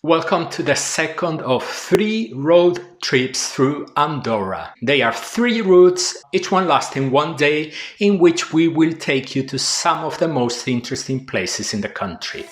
Welcome to the second of 3 road trips through Andorra. They are 3 routes, each one lasting 1 day, in which we will take you to some of the most interesting places in the country.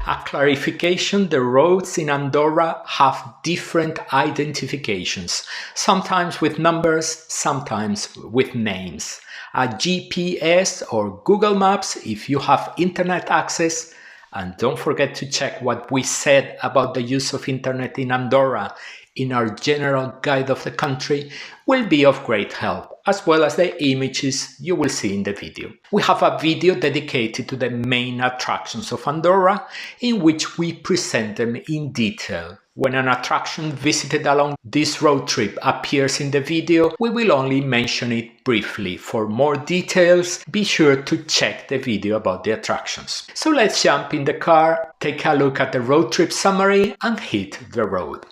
A clarification: the roads in Andorra have different identifications, sometimes with numbers, sometimes with names. A GPS or Google Maps if you have internet access, and don't forget to check what we said about the use of internet in Andorra in our general guide of the country, will be of great help, as well as the images you will see in the video. We have a video dedicated to the main attractions of Andorra, in which we present them in detail. When an attraction visited along this road trip appears in the video, we will only mention it briefly. For more details, be sure to check the video about the attractions. So let's jump in the car, take a look at the road trip summary, and hit the road.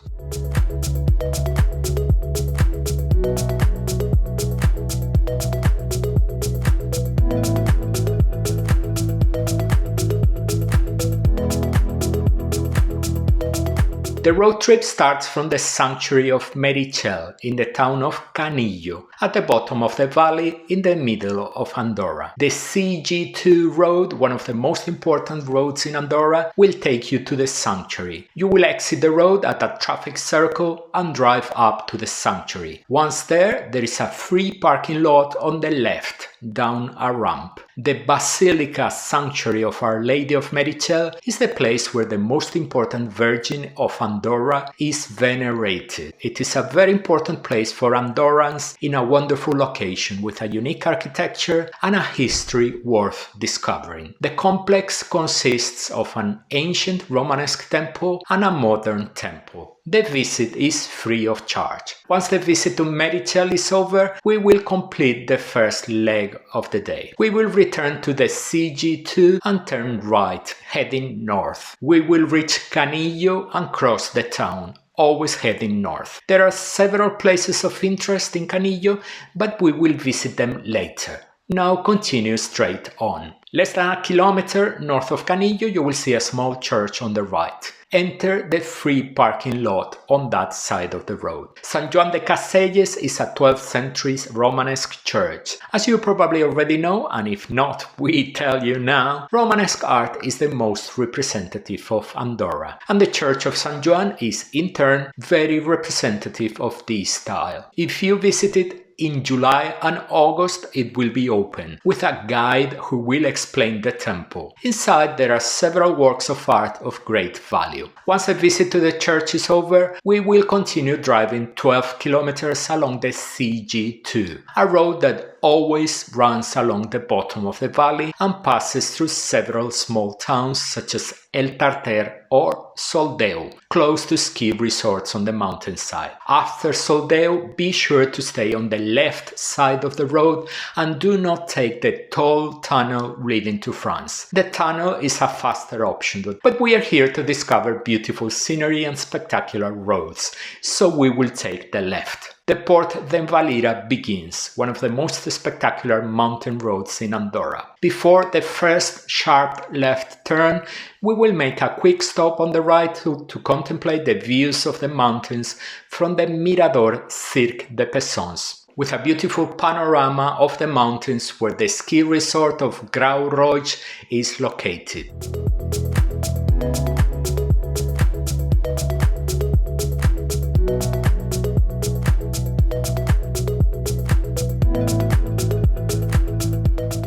The road trip starts from the sanctuary of Meritxell in the town of Canillo, at the bottom of the valley in the middle of Andorra. The CG2 road, one of the most important roads in Andorra, will take you to the sanctuary. You will exit the road at a traffic circle and drive up to the sanctuary. Once there is a free parking lot on the left, down a ramp. The Basilica Sanctuary of Our Lady of Meritxell is the place where the most important Virgin of Andorra is venerated. It is a very important place for Andorrans in a wonderful location with a unique architecture and a history worth discovering. The complex consists of an ancient Romanesque temple and a modern temple. The visit is free of charge. Once the visit to Meritxell is over, we will complete the first leg of the day. We will return to the CG2 and turn right, heading north. We will reach Canillo and cross the town, always heading north. There are several places of interest in Canillo, but we will visit them later. Now continue straight on. Less than a kilometer north of Canillo, you will see a small church on the right. Enter the free parking lot on that side of the road. San Joan de Caselles is a 12th century Romanesque church. As you probably already know, and if not, we tell you now, Romanesque art is the most representative of Andorra, and the Church of San Joan is in turn very representative of this style. If you visit it in July and August, it will be open, with a guide who will explain the temple. Inside there are several works of art of great value. Once the visit to the church is over, we will continue driving 12 kilometers along the CG2, a road that always runs along the bottom of the valley and passes through several small towns such as El Tarter or Soldeu, close to ski resorts on the mountainside. After Soldeu, be sure to stay on the left side of the road and do not take the tall tunnel leading to France. The tunnel is a faster option, but we are here to discover beautiful scenery and spectacular roads, so we will take the left. The Port d'Envalira begins, one of the most spectacular mountain roads in Andorra. Before the first sharp left turn, we will make a quick stop on the right to contemplate the views of the mountains from the Mirador Cirque de Pessons, with a beautiful panorama of the mountains where the ski resort of Grau Roig is located.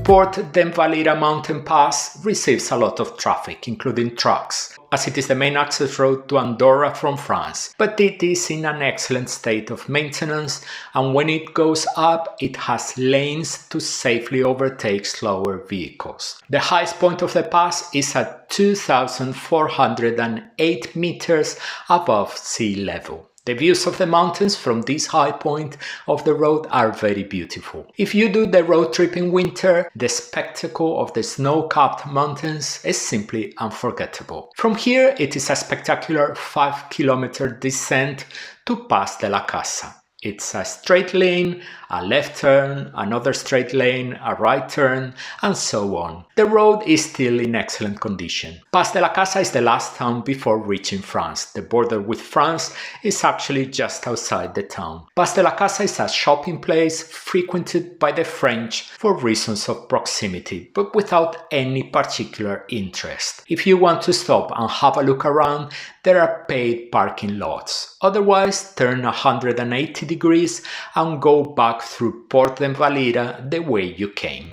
Port d'Envalira Mountain Pass receives a lot of traffic, including trucks, as it is the main access road to Andorra from France, but it is in an excellent state of maintenance, and when it goes up, it has lanes to safely overtake slower vehicles. The highest point of the pass is at 2,408 meters above sea level. The views of the mountains from this high point of the road are very beautiful. If you do the road trip in winter, the spectacle of the snow-capped mountains is simply unforgettable. From here, it is a spectacular 5-kilometer descent to Pas de la Casa. It's a straight lane, a left turn, another straight lane, a right turn, and so on. The road is still in excellent condition. Pas de la Casa is the last town before reaching France. The border with France is actually just outside the town. Pas de la Casa is a shopping place frequented by the French for reasons of proximity, but without any particular interest. If you want to stop and have a look around, there are paid parking lots. Otherwise, turn 180 degrees and go back through Port d'Envalira the way you came.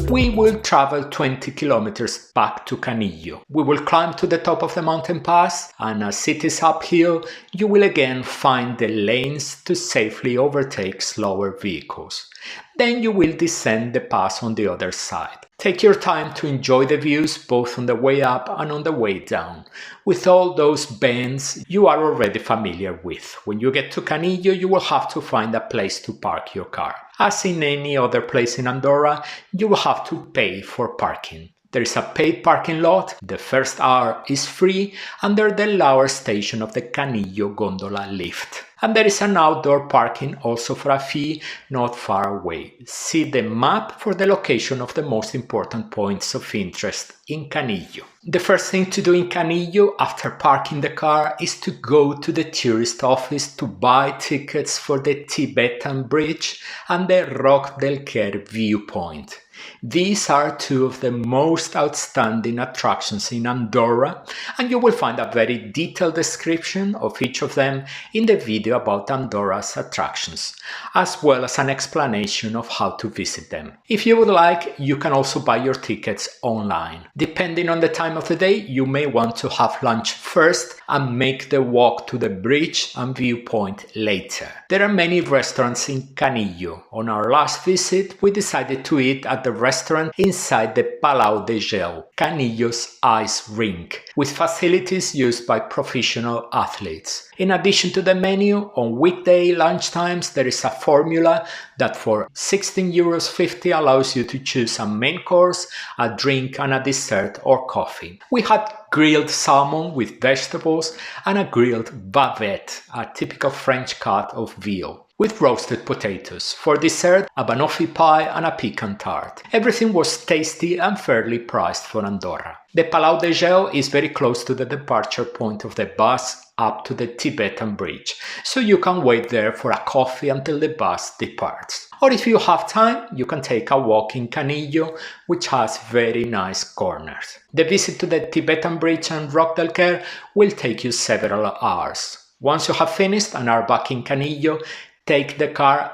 We will travel 20 kilometers back to Canillo. We will climb to the top of the mountain pass, and as it is uphill, you will again find the lanes to safely overtake slower vehicles. Then you will descend the pass on the other side. Take your time to enjoy the views both on the way up and on the way down, with all those bends you are already familiar with. When you get to Canillo, you will have to find a place to park your car. As in any other place in Andorra, you will have to pay for parking. There is a paid parking lot, the first hour is free under the lower station of the Canillo gondola lift. And there is an outdoor parking also for a fee not far away. See the map for the location of the most important points of interest in Canillo. The first thing to do in Canillo after parking the car is to go to the tourist office to buy tickets for the Tibetan Bridge and the Roc del Quer viewpoint. These are two of the most outstanding attractions in Andorra, and you will find a very detailed description of each of them in the video about Andorra's attractions, as well as an explanation of how to visit them. If you would like, you can also buy your tickets online. Depending on the time of the day, you may want to have lunch first and make the walk to the bridge and viewpoint later. There are many restaurants in Canillo. On our last visit, we decided to eat at the restaurant inside the Palau de Gel, Canillo's ice rink, with facilities used by professional athletes. In addition to the menu, on weekday lunchtimes there is a formula that for €16.50 allows you to choose a main course, a drink and a dessert or coffee. We had grilled salmon with vegetables and a grilled bavette, a typical French cut of veal, with roasted potatoes. For dessert, a banoffee pie and a pecan tart. Everything was tasty and fairly priced for Andorra. The Palau de Gel is very close to the departure point of the bus up to the Tibetan Bridge, so you can wait there for a coffee until the bus departs. Or if you have time, you can take a walk in Canillo, which has very nice corners. The visit to the Tibetan Bridge and Roc del Quer will take you several hours. Once you have finished and are back in Canillo, take the car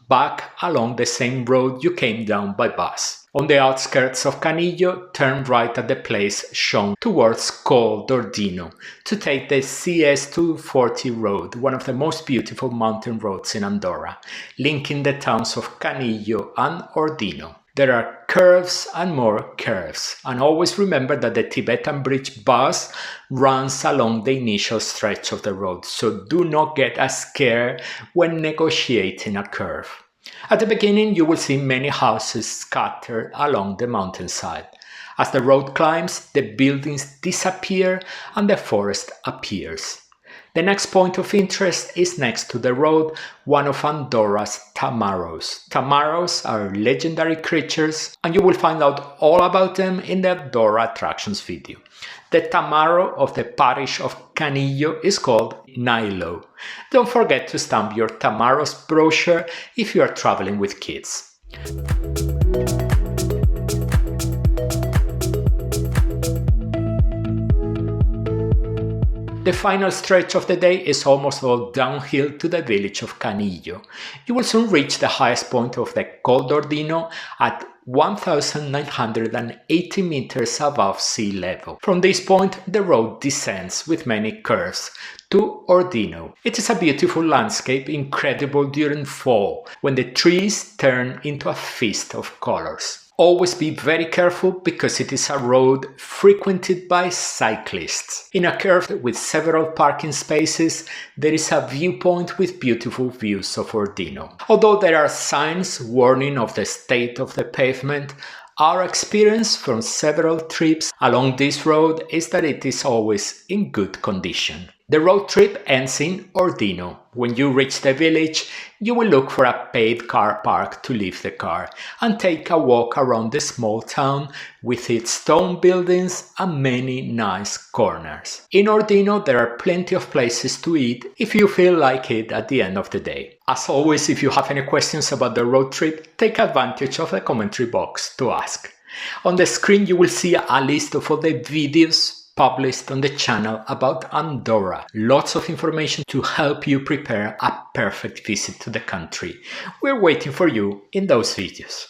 back along the same road you came down by bus. On the outskirts of Canillo, turn right at the place shown towards Col d'Ordino to take the CS240 road, one of the most beautiful mountain roads in Andorra, linking the towns of Canillo and Ordino. There are curves and more curves, and always remember that the Tibetan Bridge bus runs along the initial stretch of the road, so do not get scared when negotiating a curve. At the beginning, you will see many houses scattered along the mountainside. As the road climbs, the buildings disappear and the forest appears. The next point of interest is next to the road, one of Andorra's tamaros. Tamaros are legendary creatures, and you will find out all about them in the Andorra Attractions video. The tamaro of the parish of Canillo is called Nilo. Don't forget to stamp your tamaros brochure if you are traveling with kids. The final stretch of the day is almost all downhill to the village of Canillo. You will soon reach the highest point of the Col d'Ordino at 1,980 meters above sea level. From this point, the road descends with many curves to Ordino. It is a beautiful landscape, incredible during fall, when the trees turn into a feast of colors. Always be very careful because it is a road frequented by cyclists. In a curve with several parking spaces, there is a viewpoint with beautiful views of Ordino. Although there are signs warning of the state of the pavement, Our experience from several trips along this road is that it is always in good condition. The road trip ends in Ordino. When you reach the village, you will look for a paid car park to leave the car and take a walk around the small town with its stone buildings and many nice corners. In Ordino, there are plenty of places to eat if you feel like it at the end of the day. As always, if you have any questions about the road trip, take advantage of the commentary box to ask. On the screen you will see a list of all the videos published on the channel about Andorra. Lots of information to help you prepare a perfect visit to the country. We're waiting for you in those videos.